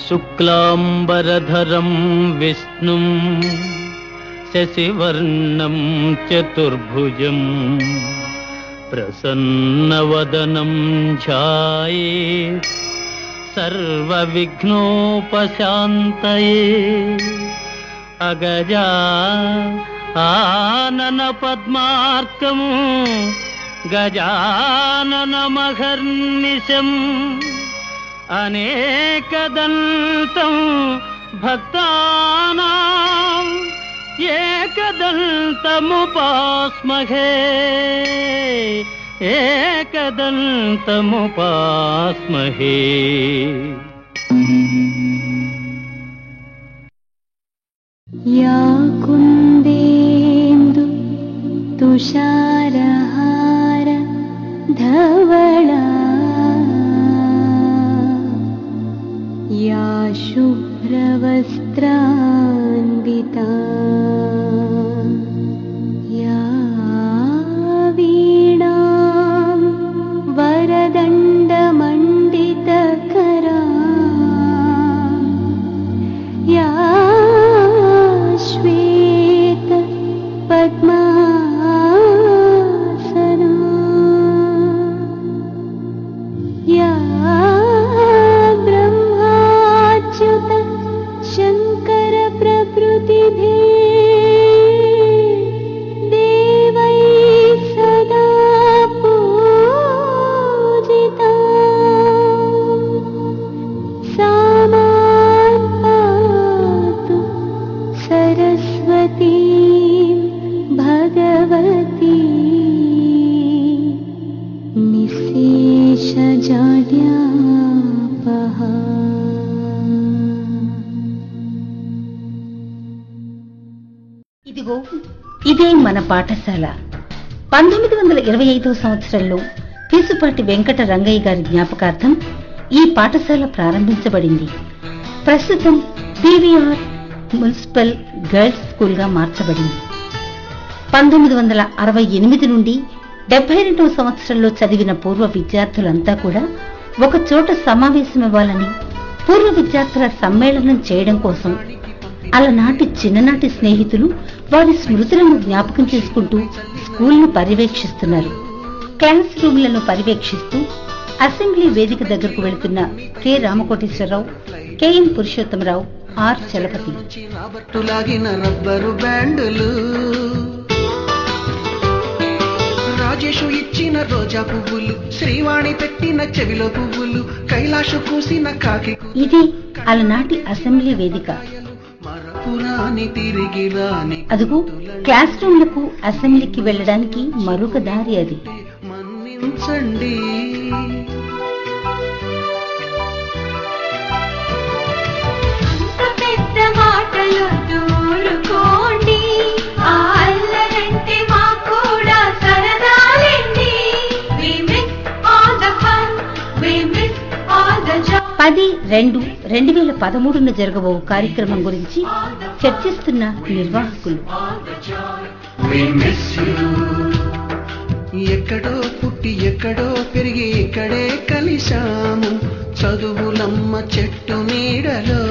శుక్లాంబరధరం విష్ణుం శశివర్ణం చతుర్భుజం ప్రసన్నవదనం ధ్యాయేత్ సర్వవిఘ్నోపశాంతయే. అగజా ఆనన పద్మార్కం గజాననమహర్నిశం అనేకదంతం భక్తానాం ఏకదంతముపాస్మహే ఏకదంతముపాస్మహే. యా కుందేందు తుషారహార ధవళా యా శుభ్రవస్త్రాన్వితా యా వీణాం వరదండమండితకరా యా శ్వేత పద్మాసనా యా బ్రహ్మాచ్యుత శంకర ప్రకృతిభే దేవై సదా పూజితా సామాన్ పాతు సరస్వతీ భగవతి నిశేషజాడ్యాపహా. ఇదిగో ఇదే మన పాఠశాల. 1925 సంవత్సరంలో పీసుపాటి వెంకట రంగయ్య గారి జ్ఞాపకార్థం ఈ పాఠశాల ప్రారంభించబడింది. ప్రస్తుతం పీవీఆర్ మున్సిపల్ గర్ల్స్ స్కూల్ గా మార్చబడింది. 1968 నుండి 72వ సంవత్సరంలో చదివిన పూర్వ విద్యార్థులంతా కూడా ఒక చోట సమావేశమివ్వాలని పూర్వ విద్యార్థుల సమ్మేళనం చేయడం కోసం అలనాటి చిన్ననాటి స్నేహితులు వారి స్మృతులను జ్ఞాపకం చేసుకుంటూ స్కూల్ను పర్యవేక్షిస్తున్నారు. క్లాస్ రూమ్లను పర్యవేక్షిస్తూ అసెంబ్లీ వేదిక దగ్గరకు వెళుతున్న K Ramakoteswararao, KM Purushottamarao, R Chalapathi. Rajesh ఇచ్చిన రోజా పువ్వులు, శ్రీవాణి పెట్టిన చెవిలో పువ్వులు, కైలాషు కూసిన కాకి. ఇది అలనాటి అసెంబ్లీ వేదిక. అదుగు క్లాస్ రూమ్లకు అసెంబ్లీకి వెళ్లడానికి మరొక దారి అది. మన్నించండి. పెద్ద మాటలు దూరుకోండి, అల్లరంటే మా కూడా సరదాలండి. 10/2/2013 జరగబో కార్యక్రమం గురించి చర్చిస్తున్న నిర్వాహకులు. ఎక్కడో పుట్టి ఎక్కడో పెరిగి ఇక్కడే కలిశాము, చదువులమ్మ చెట్టు నీడలో.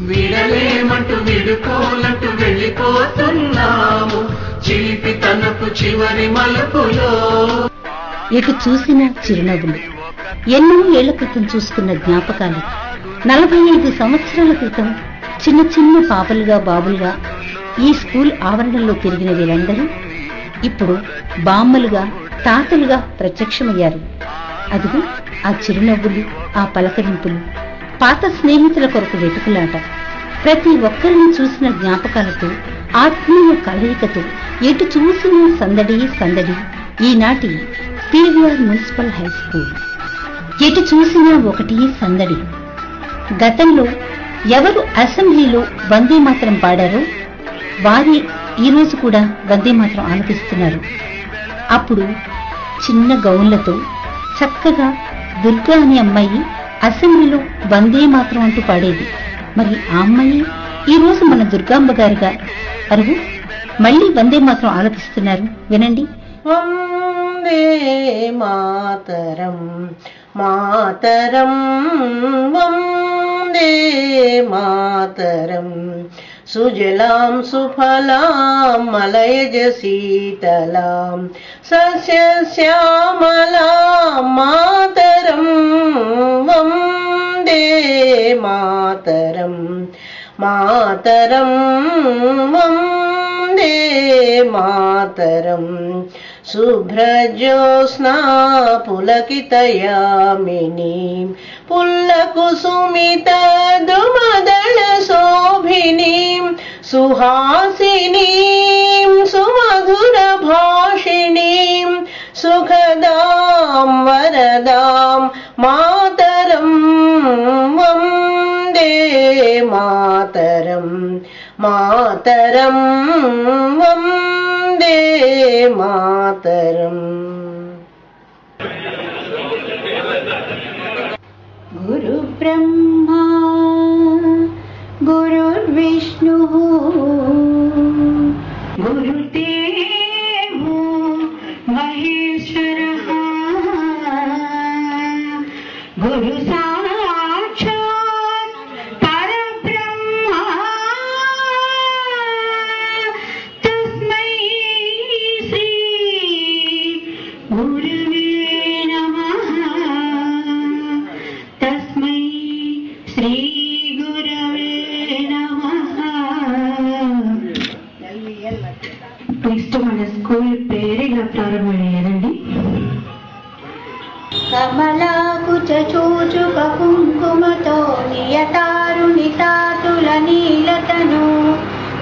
విడలేమంటూ విడుకోలంటూ వెళ్ళిపోతున్నాము, చిలిపి తనపు చివరి మలుపులో. ఎటు చూసిన చిరునవ్వులు, ఎన్నో ఏళ్ల క్రితం చూసుకున్న జ్ఞాపకాలు. 45 సంవత్సరాల క్రితం చిన్న చిన్న పాపలుగా బాబులుగా ఈ స్కూల్ ఆవరణలో తిరిగిన వీరందరూ ఇప్పుడు బామ్మలుగా తాతలుగా ప్రత్యక్షమయ్యారు. అదిగో ఆ చిరునవ్వులు, ఆ పలకరింపులు, పాత స్నేహితుల కొరకు వెతుకులాట, ప్రతి ఒక్కరిని చూసిన జ్ఞాపకాలతో, ఆత్మీయ కలయికతో ఎటు చూసిన సందడి సందడి. ఈనాటి పీవీఆర్ మున్సిపల్ హై స్కూల్ ఎటు చూసినా ఒకటి సందడి. గతంలో ఎవరు అసెంబ్లీలో వందే మాతరం పాడారో వారి ఈరోజు కూడా వందే మాతరం ఆలపిస్తున్నారు. అప్పుడు చిన్న గౌన్లతో చక్కగా దుర్గా అనే అమ్మాయి అసెంబ్లీలో వందే మాతరం అంటూ పాడేది. మరి ఆ అమ్మాయి ఈరోజు మన దుర్గాంబ గారిగా అరుగు మళ్లీ వందే మాతరం ఆలపిస్తున్నారు. వినండి. వందే మాతరం మాతరం వందే మాతరం సుజలాం సుఫలాం మలయజ శీతలాం సస్యశ్యామలాం మాతరం వందే మాతరం మాతరం వందే మాతరం శుభ్రజ్యోత్స్నా పులకితయామినీం పుల్లకుసుమిత ద్రుమదళ శోభినీం సుహాసినీం సుమధుర భాషిణీం సుఖదాం వరదాం మాతరం వందే మాతరం మాతరం వందే మాతరం. గురు బ్రహ్మా గురుర్విష్ణుః గురుదేవో మహేశ్వరః గురు సాక్షాత్ పరబ్రహ్మ తస్మై శ్రీ గురువే నమః తస్మై శ్రీ గురవే నమః. నెక్స్ట్ మన స్కూల్ పేరు ఇలా ప్రారంభమయ్యారండి. కమలాకుచ చూచుక కుంకుమతో నియతారుణితాతుల నీలతను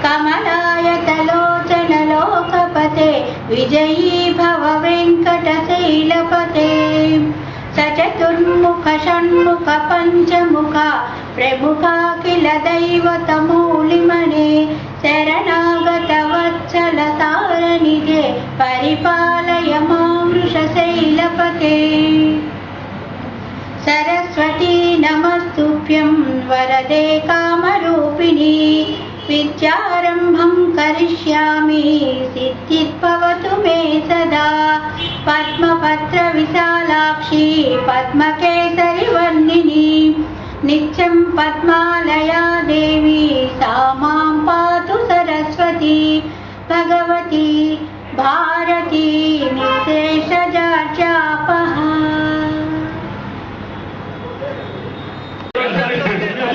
కమలాయతలోచన లోకపతే విజయీ భవ వెంకటశైలపతే సచతుర్ముఖ షణ్ముఖ పంచముఖ ప్రముఖాఖిల దైవతమూలిమనే శరణాగత వత్సల తారనిధే పరిపాలయ మామృషశైలపతే. సరస్వతీ నమస్తుభ్యం వరదే కామరూపిణి విద్యారంభం కరిష్యామి సిద్ధిర్భవతు మే సదా. పద్మపత్ర విశాలాక్షి పద్మకేసరి వర్ణిని నిత్యం పద్మాలయా దేవి సా మాం పాతు సరస్వతి. భగవతి భారతి నిశేషజాడ్యాపహ.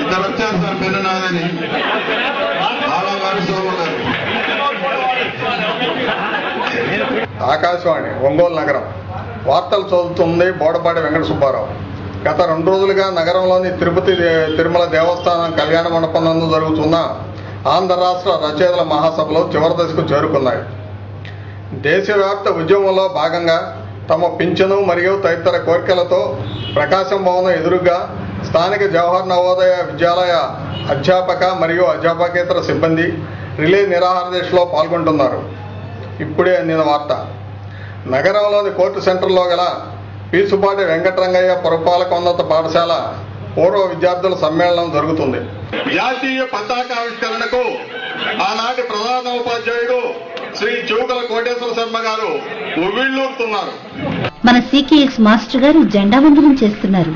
ఇద్దరు వచ్చారు సార్ పెన్ననాథని బాబాగారు సోమగారు. ఆకాశవాణి ఒంగోలు నగరం వార్తలు చదువుతుంది బోడపాటి వెంకట సుబ్బారావు. గత 2 రోజులుగా నగరంలోని తిరుపతి తిరుమల దేవస్థానం కళ్యాణ మండపం నందు జరుగుతున్న ఆంధ్ర రాష్ట్ర రచయితల మహాసభలో చివరి దశకు చేరుకున్నాయి. దేశవ్యాప్త ఉద్యమంలో భాగంగా తమ పింఛను మరియు తదితర కోరికలతో ప్రకాశం భవనం ఎదురుగా స్థానిక జవహర్ నవోదయ విద్యాలయ అధ్యాపక మరియు అధ్యాపకేతర సిబ్బంది రిలే నిరాహార దీక్షలో పాల్గొంటున్నారు. ఇప్పుడే అందిన వార్త. నగరంలోని కోర్టు సెంటర్లో గల పీసుపాటి వెంకటరంగయ్య పురపాలకోన్నత పాఠశాల పూర్వ విద్యార్థుల సమ్మేళనం జరుగుతుంది. జాతీయ పతాకావిష్కరణకు ఆనాటి ప్రధాన ఉపాధ్యాయుడు శ్రీ చూకల కోటేశ్వర శర్మ గారు ఉవ్విళ్ళూరుతున్నారు. మన సికేఎస్ మాస్టర్ గారు జెండా వందనం చేస్తున్నారు.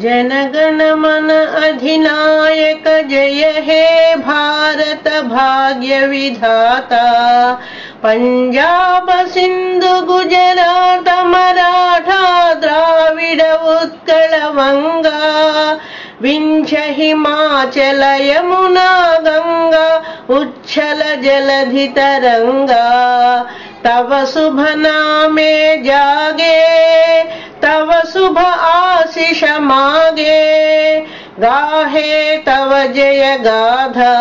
जनगण मन अधिनायक जय हे भारत भाग्य विधाता. पंजाब सिंधु गुजरात मराठा द्राविड उत्कल वंगा विंध्य हिमाचल यमुना गंगा उच्छल जलधि तरंगा. तव शुभ नामे जागे तव शुभ आशीष मागे गाहे तव जय गाथा.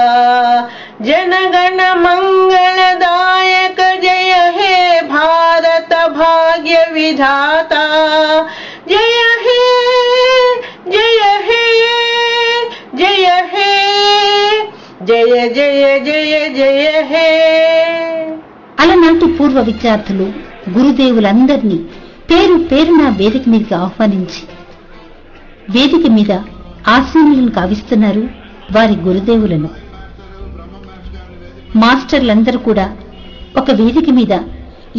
जनगण मंगलदायक जय हे भारत भाग्य विधाता. जय हे जय हे जय हे जय जय जय जय हे. అలనాటి పూర్వ విద్యార్థులు గురుదేవులందరినీ పేరు పేరున వేదిక మీదకి ఆహ్వానించి వేదిక మీద ఆశీనులను కావిస్తున్నారు వారి గురుదేవులను. మాస్టర్లందరూ కూడా ఒక వేదిక మీద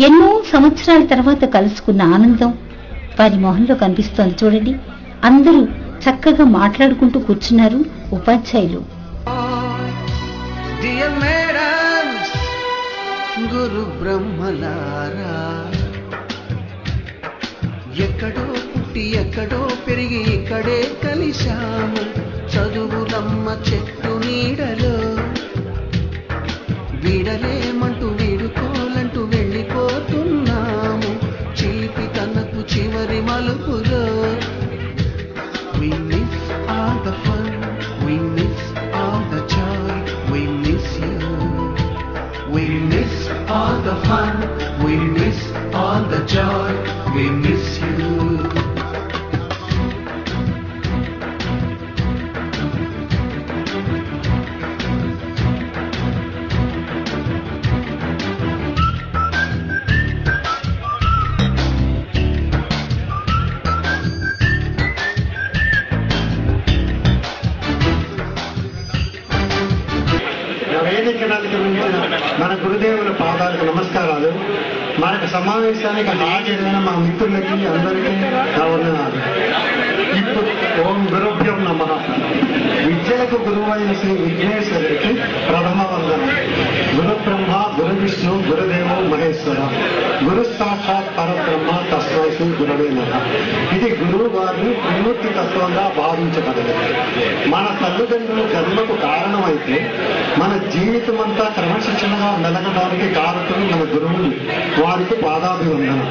ఎన్నో సంవత్సరాల తర్వాత కలుసుకున్న ఆనందం వారి మొహంలో కనిపిస్తోంది చూడండి. అందరూ చక్కగా మాట్లాడుకుంటూ కూర్చున్నారు ఉపాధ్యాయులు. గురు బ్రహ్మలారా, ఎక్కడో పుట్టి ఎక్కడో పెరిగి ఇక్కడే కలిశాము. చదువులమ్మ చెట్టు నీడలో వీడలేమంటూ వీడుకోలంటూ వెళ్ళిపోతున్నాము. చిలిపి తనకు చివరి మలుపులో We miss all the fun, we miss all the joy, we miss you. We miss all the fun, we miss all the joy, we miss you. మన గురుదేవుల పాదాలకు నమస్కారాలు. మనకు సమావేశానికి హాజరైన మా మిత్రులకి అందరికీ నా వందనాలు. ఇప్పుడు ఓం గురుభ్యం నమః. విద్యలకు గురువైన శ్రీ విఘ్నేశ్వరుడికి ప్రథమ వందనం. గురు బ్రహ్మ గురు విష్ణు గురుదేవో మహేశ్వర, గురు సాక్షాత్ పరబ్రహ్మ తస్మై శ్రీ గురవే నమః. ఇది గురువు వారిని త్రిమూర్తి తత్వంగా భావించబడదు. మన తల్లిదండ్రుల జన్మకు కారణమైతే మన జీవితం అంతా క్రమశిక్షణగా మెలగడానికి కారకులు మన గురువులు, వారికి పాదాభివందనం.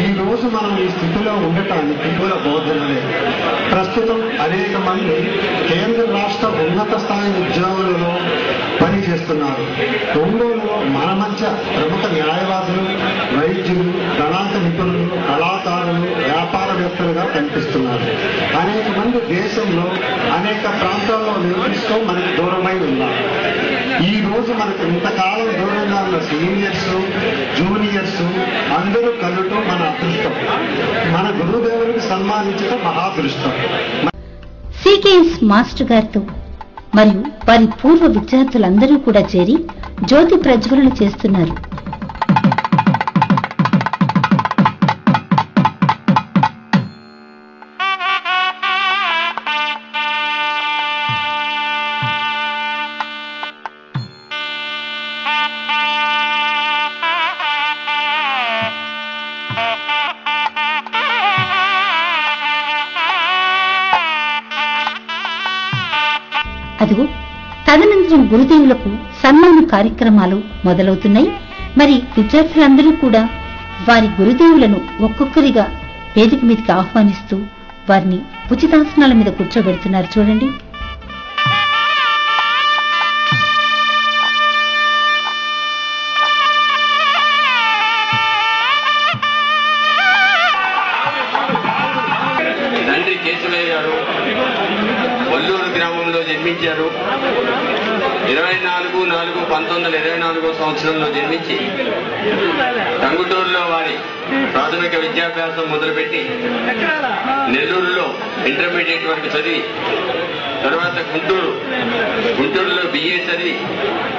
ఈ రోజు మనం ఈ స్థితిలో ఉండటానికి కూడా బోధనలే. ప్రస్తుతం అనేక మంది కేంద్ర రాష్ట్ర ఉన్నత స్థాయి ఉద్యోగులలో పనిచేస్తున్నారు. ఒంగోలులో మన మధ్య ప్రముఖ న్యాయవాదులు, వైద్యులు, గణాంక నిపుణులు, కళాకారులు, వ్యాపారవేత్తలుగా కనిపిస్తున్నారు. అనేక మంది దేశంలో అనేక ప్రాంతాల్లో నివసిస్తూ మనకు దూరమై ఉన్నారు. ఈ రోజు మనకు ఇంతకాలం దూరంగా ఉన్న సీనియర్స్, జూనియర్స్ అందరూ కలవటం మన అదృష్టం. మన గురుదేవులకు సన్మానించడం మహాదృష్టం. సికేఎస్ మాస్టర్ గారితో మరియు వారి పూర్వ విద్యార్థులందరూ కూడా చేరి జ్యోతి ప్రజ్వలన చేస్తున్నారు. అదిగో తదనంతరం గురుదేవులకు సన్మాన కార్యక్రమాలు మొదలవుతున్నాయి. మరి విద్యార్థులందరూ కూడా వారి గురుదేవులను ఒక్కొక్కరిగా వేదిక మీదకి ఆహ్వానిస్తూ వారిని ఉచితాసనాల మీద కూర్చోబెడుతున్నారు చూడండి. తండ్రి కేశవయ్య గారు వల్లూరు గ్రామంలో జన్మించారు. 24/4/1924 సంవత్సరంలో జన్మించి టంగుటూరులో వారి ప్రాథమిక విద్యాభ్యాసం మొదలుపెట్టి నెల్లూరులో ఇంటర్మీడియట్ వరకు చదివి తర్వాత గుంటూరులో BA చదివి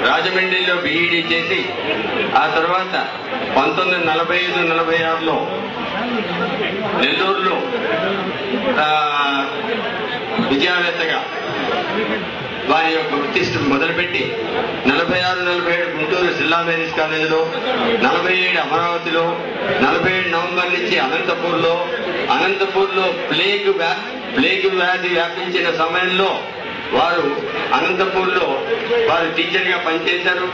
రాజమండ్రిలో BED చేసి ఆ తర్వాత 1945-46లో నెల్లూరులో విద్యావేత్తగా వారి యొక్క వృత్తి మొదలుపెట్టి 46-47 గుంటూరు జిల్లా మేరీస్ కాలేజీలో, 47 అమరావతిలో, 47 నవంబర్ నుంచి అనంతపూర్లో ప్లేగ్ వ్యాధి వ్యాపించిన సమయంలో వారు అనంతపూర్లో వారు టీచర్గా పనిచేశారు.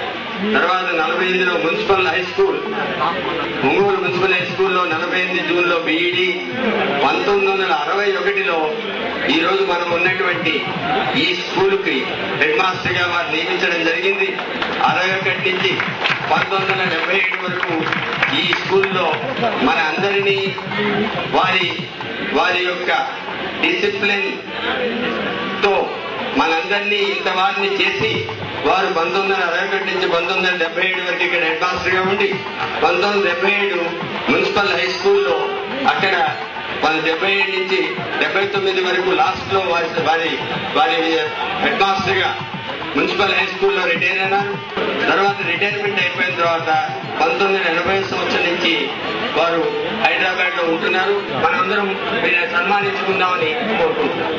తర్వాత 48లో municipal high school, Ongole municipal high స్కూల్లో 48 జూన్లో BED, 1961లో ఈ రోజు మనం ఉన్నటువంటి ఈ స్కూల్కి హెడ్ మాస్టర్ గా వారు నియమించడం జరిగింది. 61 నుంచి 1977 వరకు ఈ స్కూల్లో మన అందరినీ వారి యొక్క డిసిప్లిన్ తో మనందరినీ ఇంత వారిని చేసి వారు 1961 నుంచి 1977 వరకు ఇక్కడ హెడ్ మాస్టర్ గా ఉండి 1977 మున్సిపల్ హై స్కూల్లో అక్కడ 77 నుంచి 79 వరకు లాస్ట్ లో వారి హెడ్ మాస్టర్ గా మున్సిపల్ హై స్కూల్లో రిటైర్ అయినారు. తర్వాత రిటైర్మెంట్ అయిపోయిన తర్వాత 1980 సంవత్సరం నుంచి వారు హైదరాబాద్ లో ఉంటున్నారు. మనందరం సన్మానించుకుందామని కోరుకుంటున్నాం.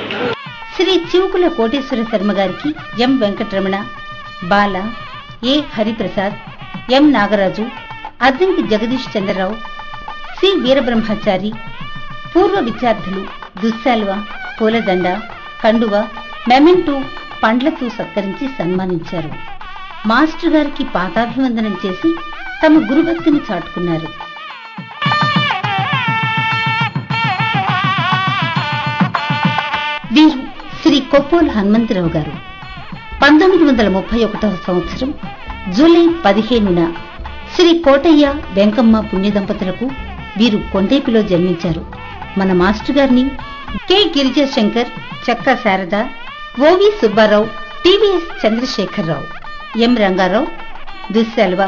శ్రీ చివుకుల కోటేశ్వర శర్మ గారికి ఎం వెంకటరమణ, బాల, ఏ హరిప్రసాద్, ఎం నాగరాజు, అద్దంకి జగదీష్ చంద్రరావు, సి వీరబ్రహ్మచారి, పూర్వ విద్యార్థులు దుశ్శాల్వ, పూలదండ, కండువ, మెమెంటో, పండ్లతో సత్కరించి సన్మానించారు. మాస్టర్ గారికి పాదాభివందనం చేసి తమ గురుభక్తిని చాటుకున్నారు. వీరు శ్రీ కొప్పోలు హనుమంతరావు గారు. 1931 సంవత్సరం జూలై 15న శ్రీ కోటయ్య వెంకమ్మ పుణ్య దంపతులకు వీరు కొండేపిలో జన్మించారు. మన మాస్టర్ గారిని కె గిరిజాశంకర్, చెక్క శారద, ఓవి సుబ్బారావు, టివిఎస్ చంద్రశేఖరరావు, ఎం రంగారావు, దుశ్శాల్వ,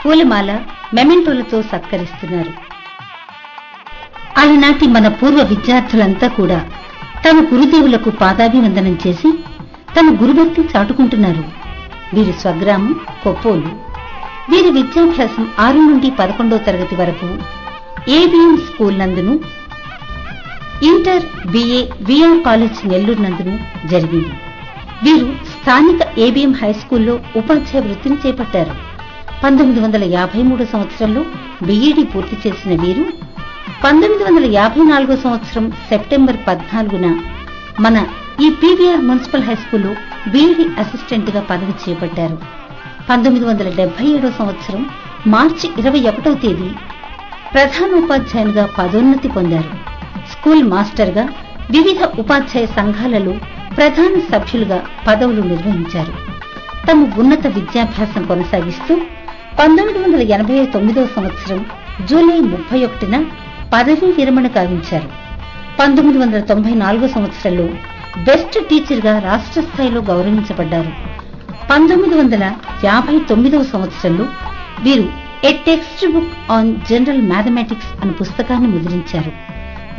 పూలమాల, మెమెంటోలతో సత్కరిస్తున్నారు. ఆనాటి మన పూర్వ విద్యార్థులంతా కూడా తమ గురుదేవులకు పాదాభివందనం చేసి తమ గురుభక్తి చాటుకుంటున్నారు. వీరి స్వగ్రామం కొప్పోలు. వీరి విద్యాభ్యాసం 6 నుండి 11వ తరగతి వరకు ఏబిఎం స్కూల్ నందును, inter BA VR college Nellore నందును జరిగింది. వీరు స్థానిక ఏబిఎం హైస్కూల్లో ఉపాధ్యాయ వృత్తిని చేపట్టారు. 1953 సంవత్సరంలో బిఈడి పూర్తి చేసిన వీరు 1954 సంవత్సరం సెప్టెంబర్ 14న మన ఈ పీవీఆర్ మున్సిపల్ హైస్కూల్లో బిఈడి అసిస్టెంట్ గా పదవి చేపట్టారు. 1977 సంవత్సరం మార్చి 21వ తేదీ ప్రధానోపాధ్యాయునిగా పదోన్నతి పొందారు. స్కూల్ మాస్టర్ గా వివిధ ఉపాధ్యాయ సంఘాలలో ప్రధాన సభ్యులుగా పదవులు నిర్వహించారు. తమ ఉన్నత విద్యాభ్యాసం కొనసాగిస్తూ 1989 సంవత్సరం జూలై 31న పదవీ విరమణ గావించారు. 1994 సంవత్సరంలో బెస్ట్ టీచర్ గా రాష్ట్ర స్థాయిలో గౌరవించబడ్డారు. 1959 సంవత్సరంలో వీరు a text book on general mathematics అనే పుస్తకాన్ని ముద్రించారు.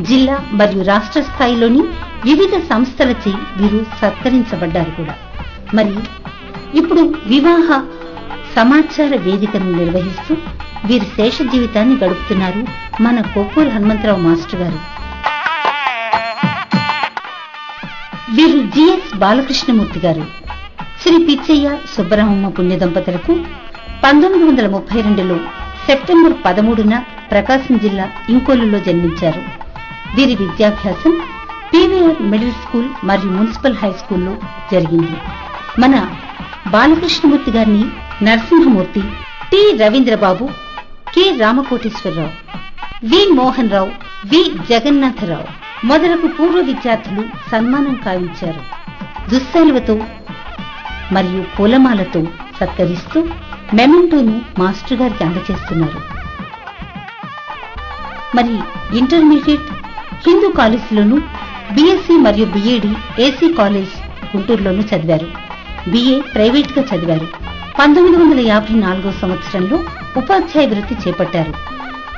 జిల్లా మరియు రాష్ట్ర స్థాయిలోని వివిధ సంస్థలచే వీరు సత్కరించబడ్డారు కూడా. మరి ఇప్పుడు వివాహ సమాచార వేదికను నిర్వహిస్తూ వీరి శేష జీవితాన్ని గడుపుతున్నారు మన కొప్పోలు హనుమంతరావు మాస్టర్ గారు. వీరు జిఎస్ బాలకృష్ణమూర్తి గారు. శ్రీ పిచ్చయ్య సుబ్బరామమ్మ పుణ్య దంపతులకు 1932లో సెప్టెంబర్ 13న ప్రకాశం జిల్లా ఇంకోలులో జన్మించారు. వీరి విద్యాభ్యాసం పీవీఆర్ మిడిల్ స్కూల్ మరియు మున్సిపల్ హై స్కూల్లో జరిగింది. మన బాలకృష్ణమూర్తి గారిని నరసింహమూర్తి, టి రవీంద్రబాబు, కె రామకోటేశ్వరరావు, వి మోహన్ రావు, వి జగన్నాథరావు మొదలగు పూర్వ విద్యార్థులు సన్మానం కావించారు. దుశ్శాలువతో మరియు పూలమాలతో సత్కరిస్తూ మెమెంటోను మాస్టర్ గారికి అందజేస్తున్నారు. మరి ఇంటర్మీడియట్ హిందూ కాలేజీలోను, బీఎస్సీ మరియు బీఏడీ ఏసీ కాలేజ్ గుంటూరులోనూ చదివారు. బిఏ ప్రైవేట్ గా చదివారు. 1954 సంవత్సరంలో ఉపాధ్యాయ వృత్తి చేపట్టారు.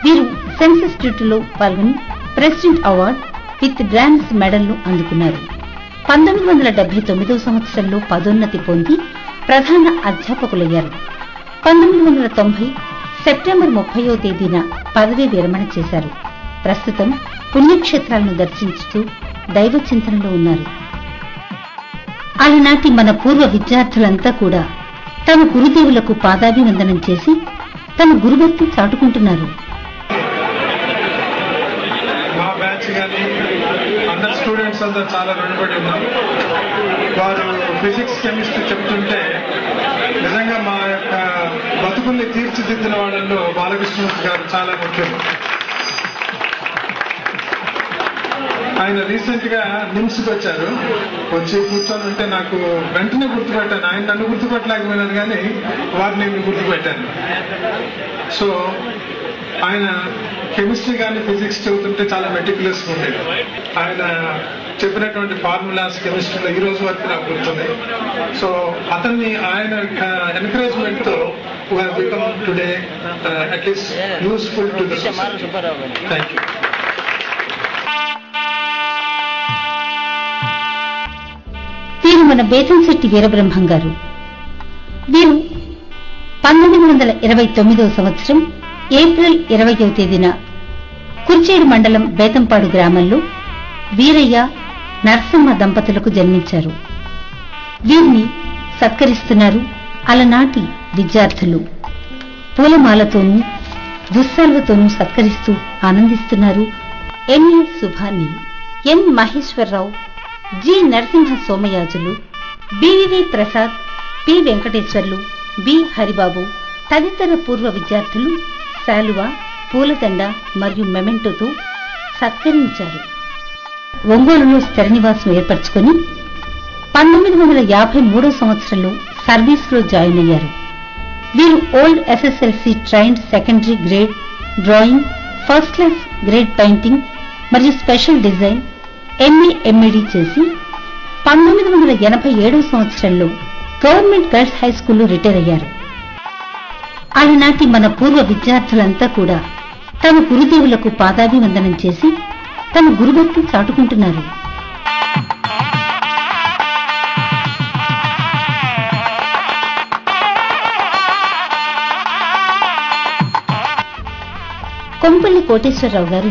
వీరు సెన్సస్ డ్యూటీలో పాల్గొని ప్రెసిడెంట్ అవార్డ్ విత్ బ్రాంజ్ మెడల్ను అందుకున్నారు. 1979 సంవత్సరంలో పదోన్నతి పొంది ప్రధాన అధ్యాపకులయ్యారు. 1990 సెప్టెంబర్ 30వ తేదీన పదవీ విరమణ చేశారు. ప్రస్తుతం పుణ్యక్షేత్రాలను దర్శించుతూ దైవ చింతనలో ఉన్నారు. ఆనాటి మన పూర్వ విద్యార్థులంతా కూడా తమ గురుదేవులకు పాదాభివందనం చేసి తమ గురుభక్తి చాటుకుంటున్నారు. మా బ్యాచ్ కానీ అందరు స్టూడెంట్స్ అంతా చాలా రుణపడి ఉన్నారు. వారు ఫిజిక్స్ కెమిస్ట్రీ చెప్తుంటే నిజంగా మా యొక్క బతుకుల్ని తీర్చిదిద్దిన వాళ్ళల్లో బాలకృష్ణమూర్తి గారు చాలా ముఖ్యం. ఆయన రీసెంట్ గా నిమ్స్కి వచ్చారు. వచ్చి కూర్చొని ఉంటే నాకు వెంటనే గుర్తుపెట్టాను. ఆయన నన్ను గుర్తుపెట్టలేకపోయినాను కానీ వారిని నేను గుర్తుపెట్టాను. సో ఆయన కెమిస్ట్రీ కానీ ఫిజిక్స్ చదువుతుంటే చాలా మెటిక్యులస్ ఉండేది. ఆయన చెప్పినటువంటి ఫార్ములాస్ కెమిస్ట్రీలో ఈ రోజు వరకు నాకు గుర్తున్నాయి. సో అతన్ని ఆయన ఎంకరేజ్మెంట్ తో become today at least useful to the society. Thank you. వీరు మన బేతంశెట్టి వీరబ్రహ్మం గారు. వీరు 1929వ సంవత్సరం ఏప్రిల్ 20వ తేదీన కుర్చేడు మండలం బేతంపాడు గ్రామంలో వీరయ్య నరసమ్మ దంపతులకు జన్మించారు. వీరిని సత్కరిస్తున్నారు అలనాటి విద్యార్థులు. పూలమాలతోనూ దుస్సాల్వతోనూ సత్కరిస్తూ ఆనందిస్తున్నారు MA Subhani, N Maheswararao, G Narasimha Somayajulu, BVV Prasad, P Venkateswarlu, B Haribabu తదితర పూర్వ విద్యార్థులు శాలువ, పూలదండ మరియు మెమెంటోతో సత్కరించారు. ఒంగోలులో స్థిర నివాసం ఏర్పరచుకుని 1953వ సంవత్సరంలో సర్వీస్లో జాయిన్ అయ్యారు. వీరు old SSLC trained secondary grade drawing, first class grade painting మరియు స్పెషల్ డిజైన్ ఎంఏ ఎంఈడి చేసి 1987వ సంవత్సరంలో గవర్నమెంట్ గర్ల్స్ హై స్కూల్లో రిటైర్ అయ్యారు. ఆనాటి మన పూర్వ విద్యార్థులంతా కూడా తమ గురుదేవులకు పాదాభివందనం చేసి తమ గురుభక్తి చాటుకుంటున్నారు. కొంపల్లి కోటేశ్వరరావు గారు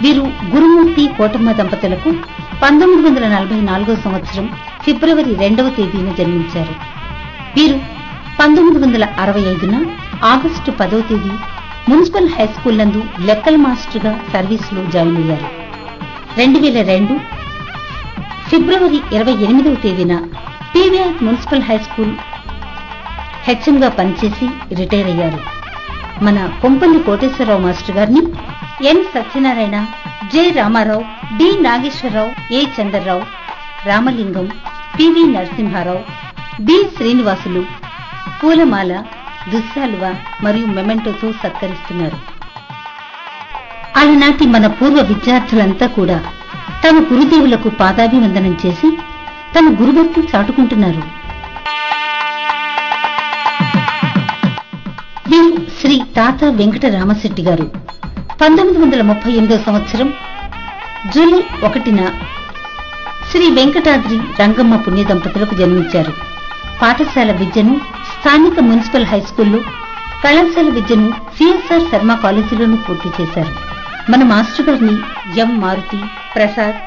వీరు గురుమూర్తి కోటమ్మ దంపతులకు 1944వ సంవత్సరం ఫిబ్రవరి 2వ తేదీన జన్మించారు. వీరు 1965న ఆగస్టు 10వ తేదీ మున్సిపల్ హైస్కూల్ నందు లెక్కల మాస్టర్గా సర్వీసులో జాయిన్ అయ్యారు. 2002 ఫిబ్రవరి 28వ తేదీన పీవీఆర్ మున్సిపల్ హైస్కూల్ హెచ్ఎంగా పనిచేసి రిటైర్ అయ్యారు. మన కొంపల్లి కోటేశ్వరరావు మాస్టర్ గారిని ఎన్ సత్యనారాయణ, జె రామారావు, డి నాగేశ్వరరావు, ఏ చంద్రరావు, రామలింగం, పివి నరసింహారావు, బి శ్రీనివాసులు పూలమాల, దుస్సాలువ మరియు మెమెంటోతో సత్కరిస్తున్నారు. ఆనాటి మన పూర్వ విద్యార్థులంతా కూడా తమ గురుదేవులకు పాదాభివందనం చేసి తమ గురుభక్తి చాటుకుంటున్నారు. వీరు శ్రీ తాత వెంకట రామశెట్టి గారు 1938వ సంవత్సరం జూలై 1న శ్రీ వెంకటాద్రి రంగమ్మ పుణ్య దంపతులకు జన్మించారు. పాఠశాల విద్యను స్థానిక మున్సిపల్ హైస్కూల్లో, కళాశాల విద్యను సిఎస్ఆర్ శర్మ కాలేజీలోనూ పూర్తి చేశారు. మన మాస్టర్ గారిని M Maruthi, Prasad,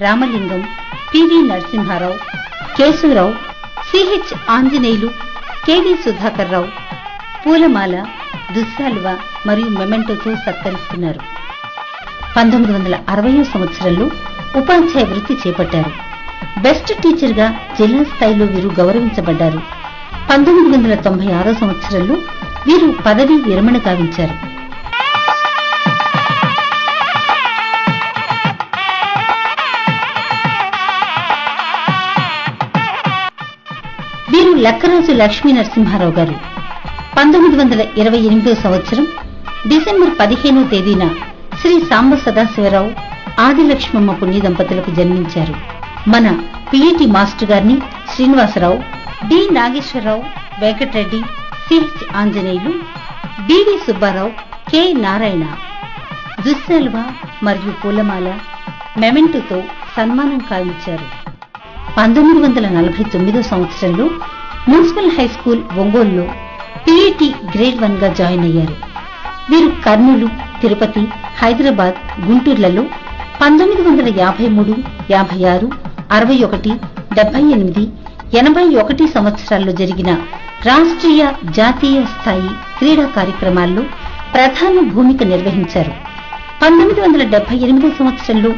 Ramalingam, PV Narasimharao, Kesavarao, CH Anjaneyulu, KV Sudhakar Rao పూలమాల, దుస్సాలువ మరియు మెమెంటోతో సత్కరిస్తున్నారు. 1960వ సంవత్సరంలో ఉపాధ్యాయ వృత్తి చేపట్టారు. బెస్ట్ టీచర్గా జిల్లా స్థాయిలో వీరు గౌరవించబడ్డారు. 1996వ సంవత్సరంలో వీరు పదవీ విరమణ గావించారు. వీరు లక్కరాజు లక్ష్మీ నరసింహారావు గారు 1928వ సంవత్సరం డిసెంబర్ 15వ తేదీన శ్రీ సాంబ సదాశివరావు, ఆదిలక్ష్మమ్మ పుణ్య దంపతులకు జన్మించారు. మన పిఈటి మాస్టర్ గారిని Srinivasarao, D Nageswararao, Venkatareddy, CH Anjaneyulu, BV Subbarao, K Narayana దుస్సాలువ మరియు పూలమాల, మెమెంటోతో సన్మానం కావించారు. 1949వ సంవత్సరంలో మున్సిపల్ హైస్కూల్ ఒంగోలులో పిఈటి గ్రేడ్ 1 గా జాయిన్ అయ్యారు. వీరు కర్నూలు, తిరుపతి, హైదరాబాద్, గుంటూరులలో 1953, 56, 61, 78, 81 సంవత్సరాల్లో జరిగిన రాష్ట్రీయ, జాతీయ స్థాయి క్రీడా కార్యక్రమాల్లో ప్రధాన భూమిక నిర్వహించారు. 1978వ సంవత్సరంలో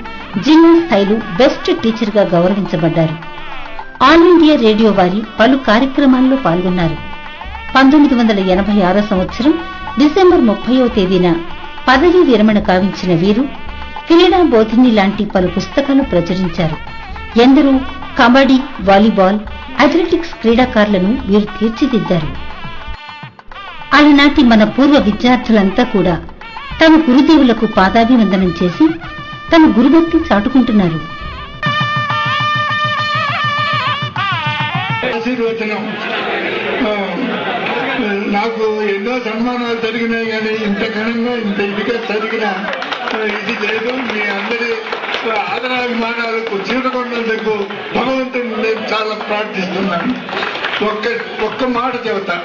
జిల్లా స్థాయిలో బెస్ట్ టీచర్ గా గౌరవించబడ్డారు. ఆల్ ఇండియా రేడియో వారి పలు కార్యక్రమాల్లో పాల్గొన్నారు. 1986వ సంవత్సరం డిసెంబర్ 30వ తేదీన పదవీ విరమణ కావించిన వీరు క్రీడా బోధిని లాంటి పలు పుస్తకాలు ప్రచురించారు. ఎందరో కబడ్డీ, వాలీబాల్, అథ్లెటిక్స్ క్రీడాకారులను వీరు తీర్చిదిద్దారు. ఆనాటి మన పూర్వ విద్యార్థులంతా కూడా తమ గురుదేవులకు పాదాభివందనం చేసి తమ గురుభక్తి చాటుకుంటున్నారు. ఆశీర్వచనం. నాకు ఎన్నో సన్మానాలు జరిగినాయి కానీ ఇంత ఘనంగా ఇంత ఇదిగా జరిగిన ఇది లేదు. మీ అందరి ఆదరాభిమానాలకు చీరకొండలకు భగవంతుని నేను చాలా ప్రార్థిస్తున్నాను. ఒక్క మాట చెబుతా.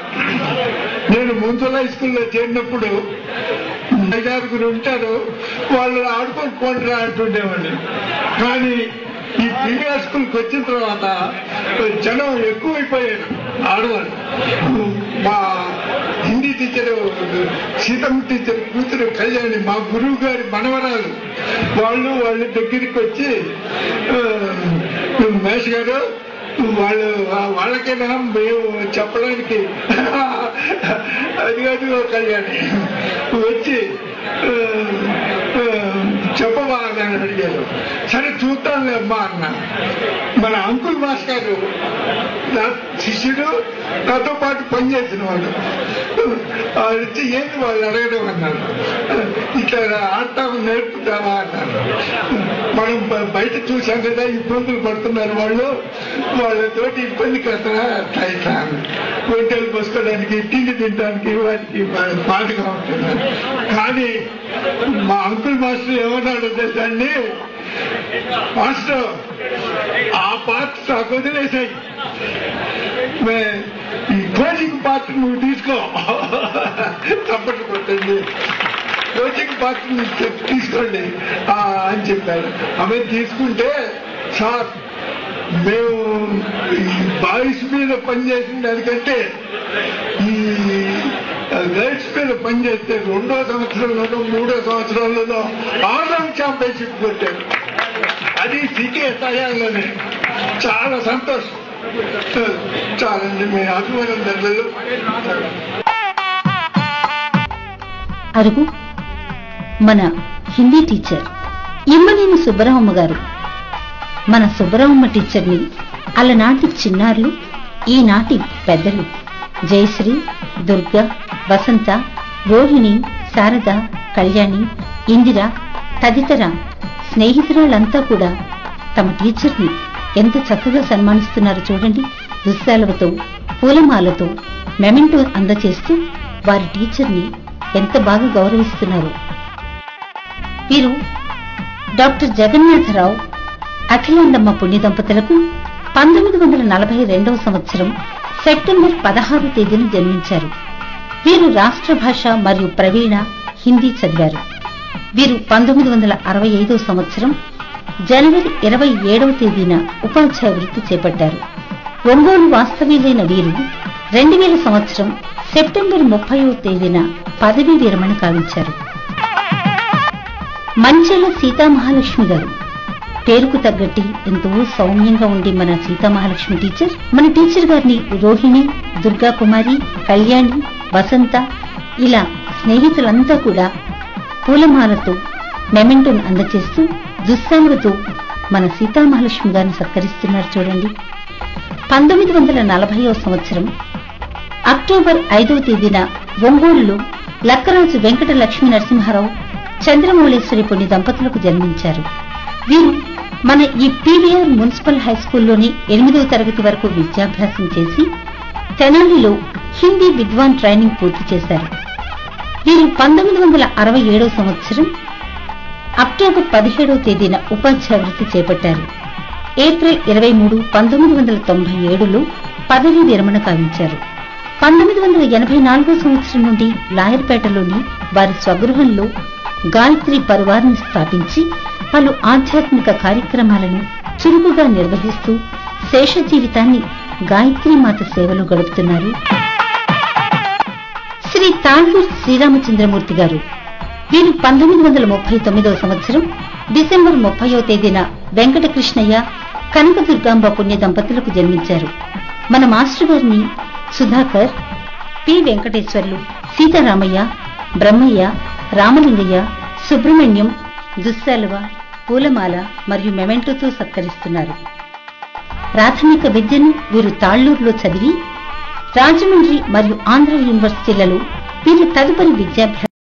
నేను మున్సిపల్ హై స్కూల్లో చేరినప్పుడు 5-6 ఉంటారు, వాళ్ళు ఆడుకొని పోండిరా అంటుండేవాడిని. కానీ ఈ ప్రీమియర్ స్కూల్కి వచ్చిన తర్వాత జనం ఎక్కువైపోయారు ఆడవాళ్ళు. మా హిందీ టీచరు సీతమ్మ టీచర్ కూతురు కళ్యాణి, మా గురువు గారి మనవరాలు, వాళ్ళ దగ్గరికి వచ్చి మహేష్ గారు వాళ్ళకైనా మేము చెప్పడానికి అది కాదు కళ్యాణి వచ్చి చెప్పవా అని అడిగారు. సరే చూస్తానులే అమ్మా అన్న. మన అంకుల్ మాస్ గారు నా శిష్యుడు, నాతో పాటు పనిచేసిన వాళ్ళు వచ్చి ఏంటి వాళ్ళు అడగడం అన్నారు. ఇట్లా ఆడతాము నేర్పుతావా అన్నారు. మనం బయట చూసాం కదా ఇబ్బందులు పడుతున్నారు వాళ్ళు, వాళ్ళతోటి ఇబ్బంది కదా అట్లా ఇట్లా ఒంటెలు పోసుకోవడానికి, తిండి తినడానికి వాటికి బాధగా ఉంటున్నారు. కానీ మా అంకుల్ మాస్టర్ ఏమన్నాడు తెలుసండి, మాస్టర్ ఆ పాత్ర నాకు వదిలేసాయి, ఈ కోచింగ్ పాత్ర నువ్వు తీసుకో. తప్పట్లు కొట్టండి, కోచింగ్ పాత్ర తీసుకోండి అని చెప్పారు. ఆమె తీసుకుంటే సార్ మేము ఈ బాయ్స్ మీద పనిచేసిన దానికంటే ఈ గర్ల్స్ మీద పనిచేస్తే 2వ సంవత్సరంలోనూ 3వ సంవత్సరంలోనూ ఆల్ ఛాంపియన్షిప్ కొట్టారు. అది సికే స్థాయిలోనే. చాలా సంతోషం. చాలండి మీ అభిమానం ధరలు. అరుగు మన హిందీ టీచర్ ఇమ్మనేని సుబ్బరామమ్మ గారు. మన సుబ్బరామమ్మ టీచర్ని అలనాటి చిన్నారులు, ఈనాటి పెద్దలు జయశ్రీ, దుర్గా, వసంత, రోహిణి, శారద, కళ్యాణి, ఇందిర తదితర స్నేహితురాళ్ళంతా కూడా తమ టీచర్ని ఎంత చక్కగా సన్మానిస్తున్నారో చూడండి. దుశ్శాలువతో, పూలమాలతో మెమెంటో అందచేస్తూ వారి టీచర్ని ఎంత బాగా గౌరవిస్తున్నారు. వీరు డాక్టర్ జగన్నాథరావు అఖిలాండమ్మ పుణ్య దంపతులకు 1942వ సంవత్సరం సెప్టెంబర్ 16వ తేదీన జన్మించారు. వీరు రాష్ట్ర భాష మరియు ప్రవీణ హిందీ చదివారు. వీరు 1965వ సంవత్సరం జనవరి 27వ తేదీన ఉపాధ్యాయ వృత్తి చేపట్టారు. ఒంగోలు వాస్తవ్యులైన వీరు 2000 సంవత్సరం సెప్టెంబర్ 30వ తేదీన పదవీ విరమణ కావించారు. మంచెల సీతామహాలక్ష్మి గారు పేరుకు తగ్గట్టి ఎంతో సౌమ్యంగా ఉండి మన సీతామహాలక్ష్మి టీచర్, మన టీచర్ గారిని రోహిణి, దుర్గా కుమారి, కళ్యాణి, వసంత ఇలా స్నేహితులంతా కూడా పూలమాలతో మెమెంటోను అందచేస్తూ దుస్సాములతో మన సీతామహాలక్ష్మి గారిని సత్కరిస్తున్నారు చూడండి. 1940వ సంవత్సరం అక్టోబర్ 5వ తేదీన ఒంగోలులో లక్కరాజు వెంకట లక్ష్మీ నరసింహారావు, చంద్రమౌళేశ్వరి పుణ్య దంపతులకు జన్మించారు. వీరు మన ఈ పీవీఆర్ మున్సిపల్ హై స్కూల్లోని 8వ తరగతి వరకు విద్యాభ్యాసం చేసి తెనాలిలో హిందీ విద్వాన్ ట్రైనింగ్ పూర్తి చేశారు. వీరు 1967వ సంవత్సరం అక్టోబర్ 17వ తేదీన ఉపాధ్యాయ వృత్తి చేపట్టారు. ఏప్రిల్ 23, 1997లో పదవీ విరమణ కావించారు. 1984వ సంవత్సరం నుండి లాయర్పేటలోని వారి స్వగృహంలో గాయత్రి పరివార్ని స్థాపించి పలు ఆధ్యాత్మిక కార్యక్రమాలను చురుకుగా నిర్వహిస్తూ శేష జీవితాన్ని గాయత్రీమాత సేవలో గడుపుతున్నారు. శ్రీ తాళ్ళూరు శ్రీరామచంద్రమూర్తి గారు. వీరు 1939వ సంవత్సరం డిసెంబర్ 30వ తేదీన వెంకటకృష్ణయ్య, కనకదుర్గాంబ పుణ్య దంపతులకు జన్మించారు. మన మాస్టర్ గారిని సుధాకర్, పి వెంకటేశ్వర్లు, సీతారామయ్య, బ్రహ్మయ్య, రామలింగయ్య, సుబ్రహ్మణ్యం, దుస్సాలువ, పూలమాల మరియు మెమెంటోతో సత్కరిస్తున్నారు. ప్రాథమిక విద్యను వీరు తాళ్లూరులో చదివి రాజమండ్రి మరియు ఆంధ్ర యూనివర్సిటీలలో వీరి తదుపరి విద్యాభ్యాసం